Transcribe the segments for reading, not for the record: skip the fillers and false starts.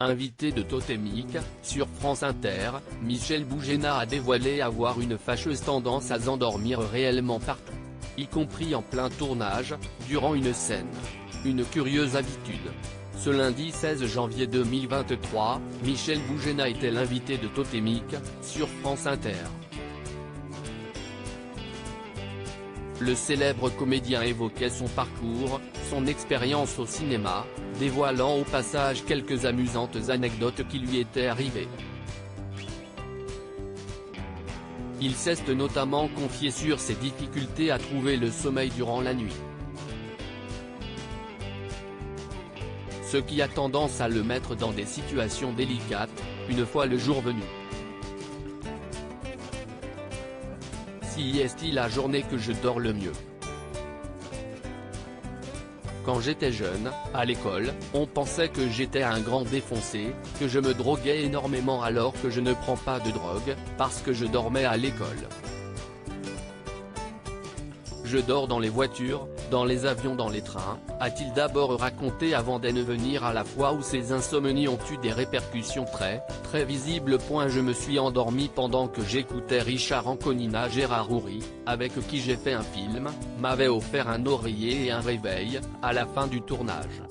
Invité de Totémique, sur France Inter, Michel Bougena a dévoilé avoir une fâcheuse tendance à s'endormir réellement partout, y compris en plein tournage, durant une scène. Une curieuse habitude. Ce lundi 16 janvier 2023, Michel Bougena était l'invité de Totémique, sur France Inter. Le célèbre comédien évoquait son parcours, son expérience au cinéma, dévoilant au passage quelques amusantes anecdotes qui lui étaient arrivées. Il s'est notamment confié sur ses difficultés à trouver le sommeil durant la nuit. Ce qui a tendance à le mettre dans des situations délicates, une fois le jour venu. Si est-il la journée que je dors le mieux. Quand j'étais jeune, à l'école, on pensait que j'étais un grand défoncé, que je me droguais énormément alors que je ne prends pas de drogue, parce que je dormais à l'école. Je dors dans les voitures, dans les avions, dans les trains, a-t-il d'abord raconté avant d'en venir à la fois où ses insomnies ont eu des répercussions très visibles. Je me suis endormi pendant que j'écoutais Richard Anconina. Gérard Houry, avec qui j'ai fait un film, m'avait offert un oreiller et un réveil, à la fin du tournage.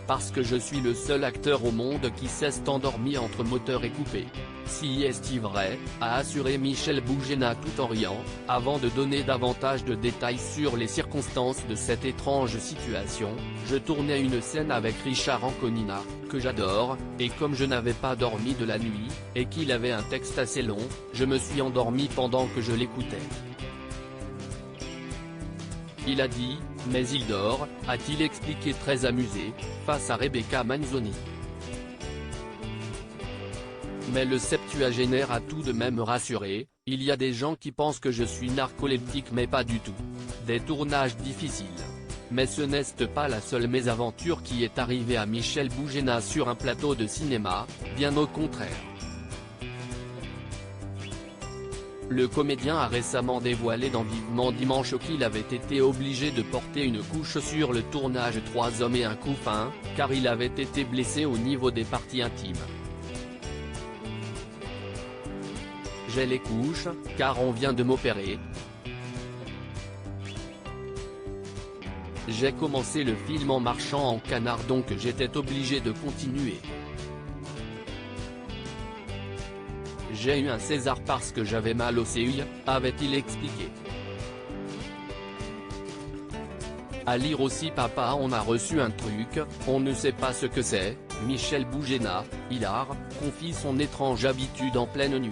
Parce que je suis le seul acteur au monde qui s'est endormi entre moteur et coupé. Si est-il vrai, a assuré Michel Bougena tout en riant, avant de donner davantage de détails sur les circonstances de cette étrange situation. Je tournais une scène avec Richard Anconina, que j'adore, et comme je n'avais pas dormi de la nuit, et qu'il avait un texte assez long, je me suis endormi pendant que je l'écoutais. Il a dit, mais il dort, a-t-il expliqué très amusé, face à Rebecca Manzoni. Mais le septuagénaire a tout de même rassuré, il y a des gens qui pensent que je suis narcoleptique mais pas du tout. Des tournages difficiles. Mais ce n'est pas la seule mésaventure qui est arrivée à Michel Bougena sur un plateau de cinéma, bien au contraire. Le comédien a récemment dévoilé dans Vivement Dimanche qu'il avait été obligé de porter une couche sur le tournage 3 hommes et un couffin, car il avait été blessé au niveau des parties intimes. J'ai les couches, car on vient de m'opérer. J'ai commencé le film en marchant en canard donc j'étais obligé de continuer. J'ai eu un César parce que j'avais mal au CUI, avait-il expliqué. À lire aussi Papa on a reçu un truc, on ne sait pas ce que c'est, Michel Bougena, hilar, confie son étrange habitude en pleine nuit.